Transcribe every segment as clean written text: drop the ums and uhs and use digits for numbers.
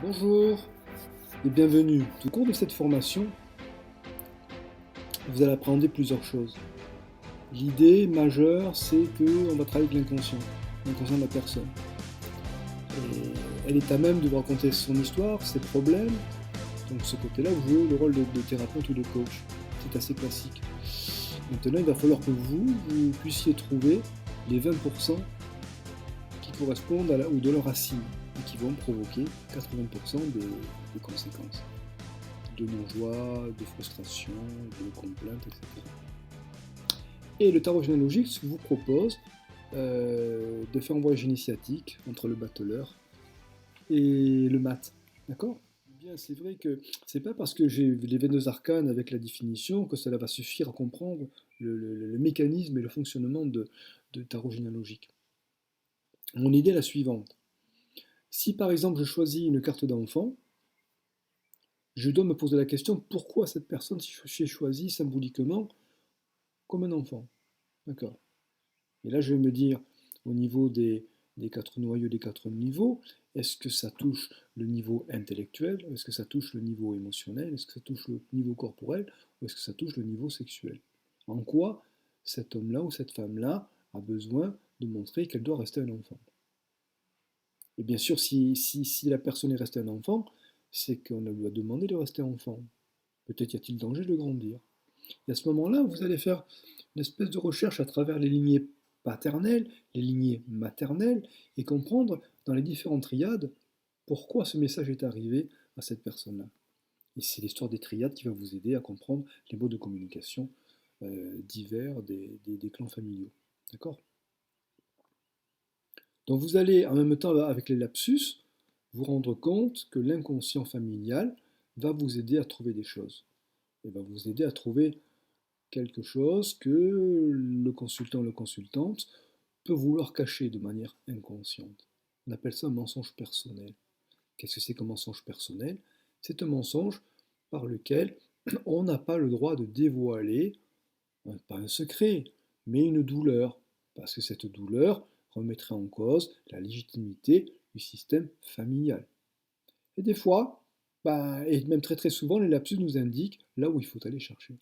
Bonjour et bienvenue. Au cours de cette formation, vous allez apprendre plusieurs choses. L'idée majeure, c'est qu'on va travailler avec l'inconscient de la personne. Et elle est à même de vous raconter son histoire, ses problèmes. Donc de ce côté-là, vous jouez le rôle de thérapeute ou de coach. C'est assez classique. Maintenant, il va falloir que vous puissiez trouver les 20% qui correspondent ou de leur racine et qui vont provoquer 80% des conséquences. De non-joie, de frustration, de complainte, etc. Et le tarot généalogique vous propose de faire un voyage initiatique entre le battleur et le mat. D'accord? Bien, c'est vrai que c'est pas parce que j'ai les 22 arcanes avec la définition que cela va suffire à comprendre le mécanisme et le fonctionnement de tarot généalogique. Mon idée est la suivante. Si par exemple je choisis une carte d'enfant, je dois me poser la question pourquoi cette personne s'est choisie symboliquement comme un enfant. D'accord. Et là, je vais me dire, au niveau des 4 noyaux, des 4 niveaux, est-ce que ça touche le niveau intellectuel? Est-ce que ça touche le niveau émotionnel? Est-ce que ça touche le niveau corporel? Ou est-ce que ça touche le niveau sexuel? En quoi cet homme-là ou cette femme-là a besoin de montrer qu'elle doit rester un enfant? Et bien sûr, si la personne est restée un enfant, c'est qu'on lui a demandé de rester enfant. Peut-être y a-t-il danger de grandir. Et à ce moment-là, vous allez faire une espèce de recherche à travers les lignées paternelles, les lignées maternelles, et comprendre dans les différentes triades pourquoi ce message est arrivé à cette personne-là. Et c'est l'histoire des triades qui va vous aider à comprendre les modes de communication divers des clans familiaux. D'accord? Donc vous allez, en même temps avec les lapsus, vous rendre compte que l'inconscient familial va vous aider à trouver des choses. Et va vous aider à trouver quelque chose que le consultant ou la consultante peut vouloir cacher de manière inconsciente. On appelle ça un mensonge personnel. Qu'est-ce que c'est qu'un mensonge personnel? C'est un mensonge par lequel on n'a pas le droit de dévoiler, pas un secret, mais une douleur, parce que cette douleur remettrait en cause la légitimité du système familial. Et des fois, et même très très souvent, les lapsus nous indiquent là où il faut aller chercher.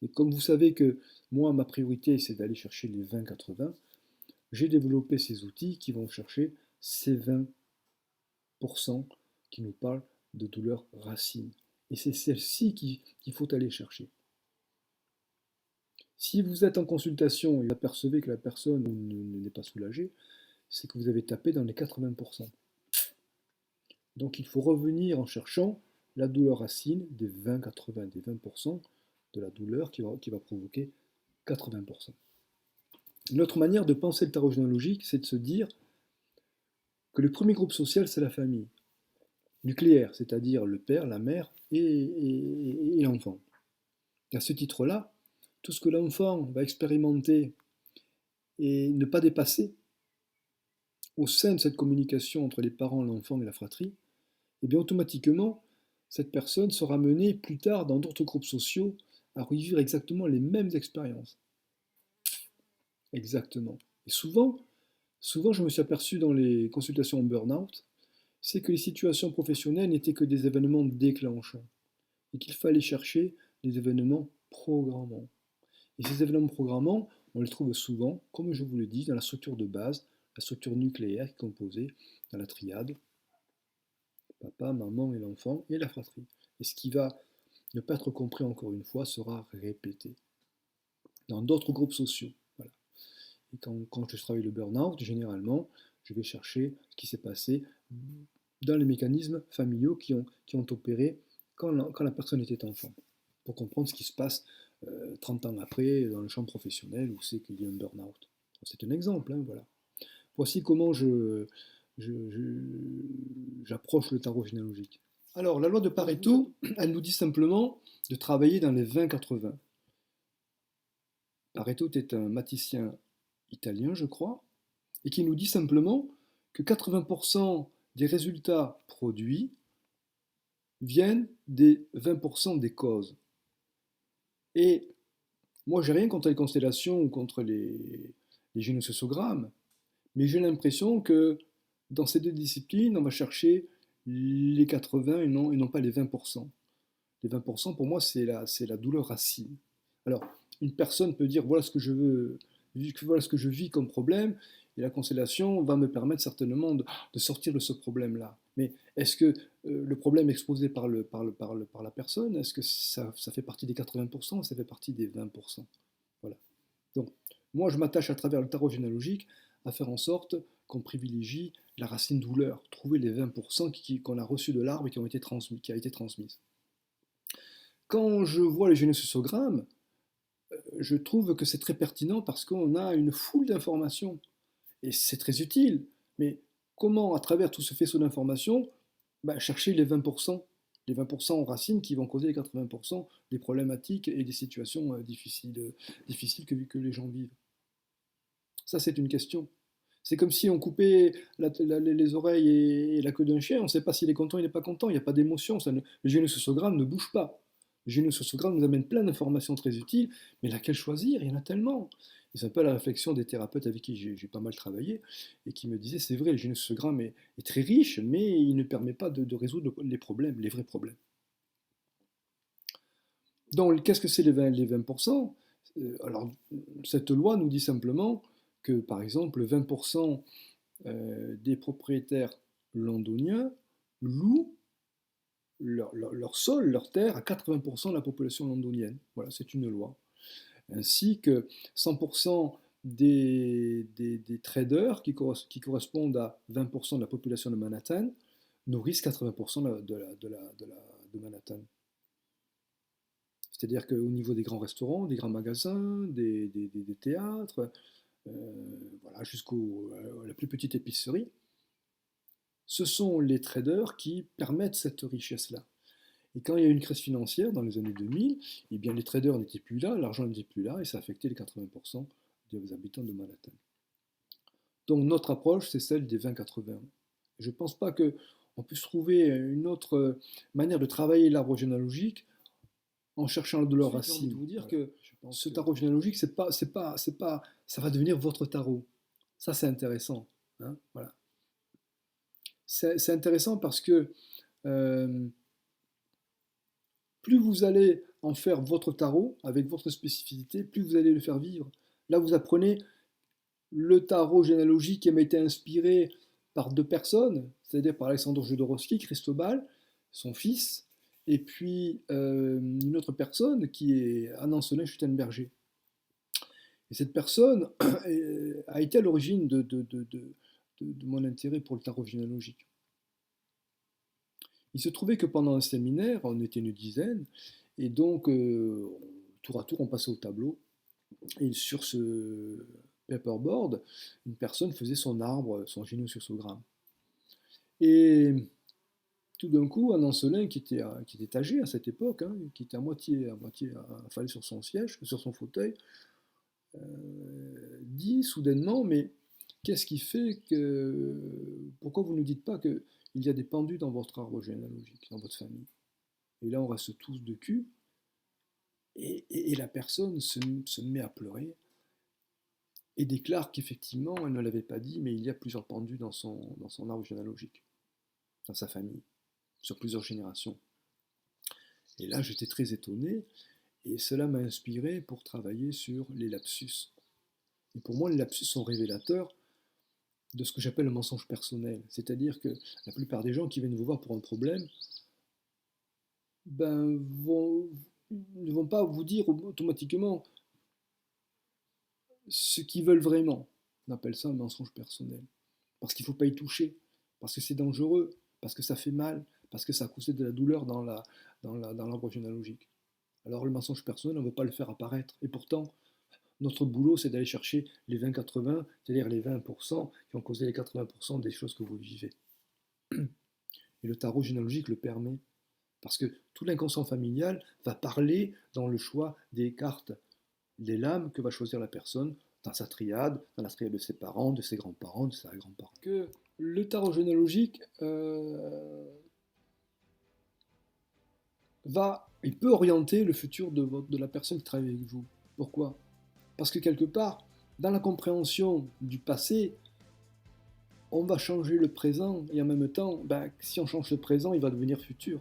Et comme vous savez que moi, ma priorité, c'est d'aller chercher les 20-80, j'ai développé ces outils qui vont chercher ces 20% qui nous parlent de douleur racine. Et c'est celle-ci qu'il faut aller chercher. Si vous êtes en consultation et vous apercevez que la personne n'est pas soulagée, c'est que vous avez tapé dans les 80%. Donc il faut revenir en cherchant la douleur racine des 20-80, des 20% de la douleur qui va provoquer 80%. Une autre manière de penser le tarot généalogique, c'est de se dire que le premier groupe social, c'est la famille nucléaire, c'est-à-dire le père, la mère et l'enfant. À ce titre-là, tout ce que l'enfant va expérimenter et ne pas dépasser au sein de cette communication entre les parents, l'enfant et la fratrie, et bien automatiquement, cette personne sera menée plus tard dans d'autres groupes sociaux à revivre exactement les mêmes expériences. Exactement. Et souvent, je me suis aperçu dans les consultations en burn-out, c'est que les situations professionnelles n'étaient que des événements déclenchants et qu'il fallait chercher des événements programmants. Et ces événements programmants, on les trouve souvent, comme je vous l'ai dit, dans la structure de base, la structure nucléaire qui est composée dans la triade, papa, maman et l'enfant, et la fratrie. Et ce qui va ne pas être compris encore une fois sera répété dans d'autres groupes sociaux. Voilà. Et quand je travaille le burn-out, généralement, je vais chercher ce qui s'est passé dans les mécanismes familiaux qui ont opéré quand la personne était enfant, pour comprendre ce qui se passe 30 ans après dans le champ professionnel où c'est qu'il y a un burn-out. C'est un exemple, hein, voilà. Voici comment j'approche le tarot généalogique. Alors, la loi de Pareto, elle nous dit simplement de travailler dans les 20-80. Pareto était un mathématicien italien, je crois, et qui nous dit simplement que 80% des résultats produits viennent des 20% des causes. Et Moi, j'ai rien contre les constellations ou contre les génosociogrammes, mais j'ai l'impression que dans ces deux disciplines, on va chercher les 80 et non pas les 20%. Les 20%, pour moi, c'est la douleur racine. Alors, une personne peut dire, voilà ce que je veux, voilà ce que je vis comme problème, et la constellation va me permettre certainement de sortir de ce problème-là. Mais est-ce que le problème exposé par la personne, est-ce que ça fait partie des 80% ou ça fait partie des 20%? Voilà. Donc, moi, je m'attache à travers le tarot généalogique à faire en sorte qu'on privilégie la racine douleur, trouver les 20% qu'on a reçus de l'arbre et qui a été transmise. Quand je vois les génosociogrammes, je trouve que c'est très pertinent parce qu'on a une foule d'informations. Et c'est très utile. Mais comment, à travers tout ce faisceau d'informations, chercher les 20% en racines qui vont causer les 80% des problématiques et des situations difficiles que les gens vivent. Ça, c'est une question. C'est comme si on coupait les oreilles et la queue d'un chien, on ne sait pas s'il est content ou il n'est pas content, il n'y a pas d'émotion, le génosociogramme ne bouge pas. Le génosociogramme nous amène plein d'informations très utiles, mais laquelle choisir? Il y en a tellement. Et c'est un peu la réflexion des thérapeutes avec qui j'ai pas mal travaillé, et qui me disaient, c'est vrai, le génosociogramme est très riche, mais il ne permet pas de résoudre les problèmes, les vrais problèmes. Donc, qu'est-ce que c'est les 20%? Alors, cette loi nous dit simplement que, par exemple, 20% des propriétaires londoniens louent leur sol, leur terre à 80% de la population londonienne. Voilà, c'est une loi. Ainsi que 100% des traders qui correspondent à 20% de la population de Manhattan nourrissent 80% de Manhattan. C'est-à-dire qu'au niveau des grands restaurants, des grands magasins, des théâtres, voilà, jusqu'à la plus petite épicerie, ce sont les traders qui permettent cette richesse-là. Et quand il y a eu une crise financière dans les années 2000, eh bien les traders n'étaient plus là, l'argent n'était plus là, et ça affectait les 80% des habitants de Manhattan. Donc notre approche, c'est celle des 20-80. Je ne pense pas qu'on puisse trouver une autre manière de travailler l'arbre généalogique en cherchant de leur racine. J'ai envie de vous dire que ce tarot généalogique, ça va devenir votre tarot. Ça, c'est intéressant. Hein, voilà. C'est intéressant parce que plus vous allez en faire votre tarot avec votre spécificité, plus vous allez le faire vivre. Là, vous apprenez le tarot généalogique qui m'a été inspiré par deux personnes, c'est-à-dire par Alexandre Jodorowsky, Cristobal, son fils, et puis une autre personne qui est Anne-Ancelin Schuttenberger. Et cette personne a été à l'origine de mon intérêt pour le tarot généalogique. Il se trouvait que pendant un séminaire, on était une dizaine, et donc tour à tour on passait au tableau, et sur ce paperboard, une personne faisait son arbre, son génosociogramme. Et tout d'un coup, un Ancelin qui était âgé à cette époque, hein, qui était à moitié affalé sur son siège, sur son fauteuil, dit soudainement, mais qu'est-ce qui fait que... Pourquoi vous ne nous dites pas qu'il y a des pendus dans votre arbre généalogique, dans votre famille? Et là, on reste tous de cul, et la personne se met à pleurer, et déclare qu'effectivement, elle ne l'avait pas dit, mais il y a plusieurs pendus dans son arbre généalogique, dans sa famille, sur plusieurs générations. Et là, j'étais très étonné, et cela m'a inspiré pour travailler sur les lapsus. Et pour moi, les lapsus sont révélateurs de ce que j'appelle le mensonge personnel. C'est-à-dire que la plupart des gens qui viennent vous voir pour un problème ne vont pas vous dire automatiquement ce qu'ils veulent vraiment. On appelle ça un mensonge personnel. Parce qu'il ne faut pas y toucher, parce que c'est dangereux, parce que ça fait mal, parce que ça a causé de la douleur dans l'arbre généalogique. Alors le mensonge personnel, on ne veut pas le faire apparaître. Et pourtant, notre boulot, c'est d'aller chercher les 20-80, c'est-à-dire les 20% qui ont causé les 80% des choses que vous vivez. Et le tarot généalogique le permet. Parce que tout l'inconscient familial va parler dans le choix des cartes, des lames que va choisir la personne dans sa triade, dans la triade de ses parents, de ses grands-parents, de ses grands-parents. Que le tarot généalogique il peut orienter le futur de la personne qui travaille avec vous. Pourquoi? Parce que quelque part, dans la compréhension du passé, on va changer le présent, et en même temps, si on change le présent, il va devenir futur.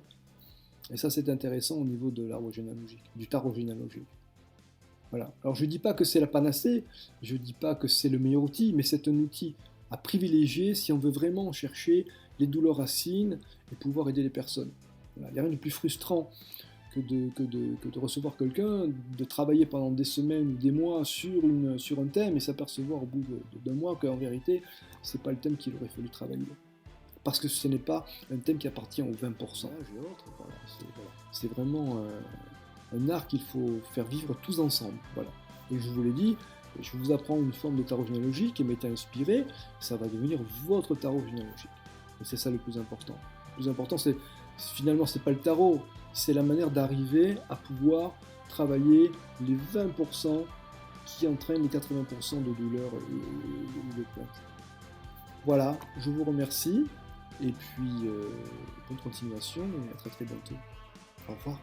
Et ça, c'est intéressant au niveau de l'arbre généalogique, du tarot généalogique. Voilà. Alors, je ne dis pas que c'est la panacée, je ne dis pas que c'est le meilleur outil, mais c'est un outil à privilégier si on veut vraiment chercher les douleurs racines et pouvoir aider les personnes. Voilà. Il n'y a rien de plus frustrant que de recevoir quelqu'un, de travailler pendant des semaines ou des mois sur un thème et s'apercevoir au bout d'un mois qu'en vérité, ce n'est pas le thème qu'il aurait fallu travailler. Parce que ce n'est pas un thème qui appartient aux 20% et autres. Voilà. C'est vraiment un art qu'il faut faire vivre tous ensemble. Voilà. Et je vous l'ai dit, je vous apprends une forme de tarot généalogique et m'était inspiré, ça va devenir votre tarot généalogique. Et c'est ça le plus important. Le plus important, finalement, c'est pas le tarot, c'est la manière d'arriver à pouvoir travailler les 20% qui entraînent les 80% de douleur et de plainte. Voilà, je vous remercie, et puis bonne continuation, et à très très bientôt. Au revoir.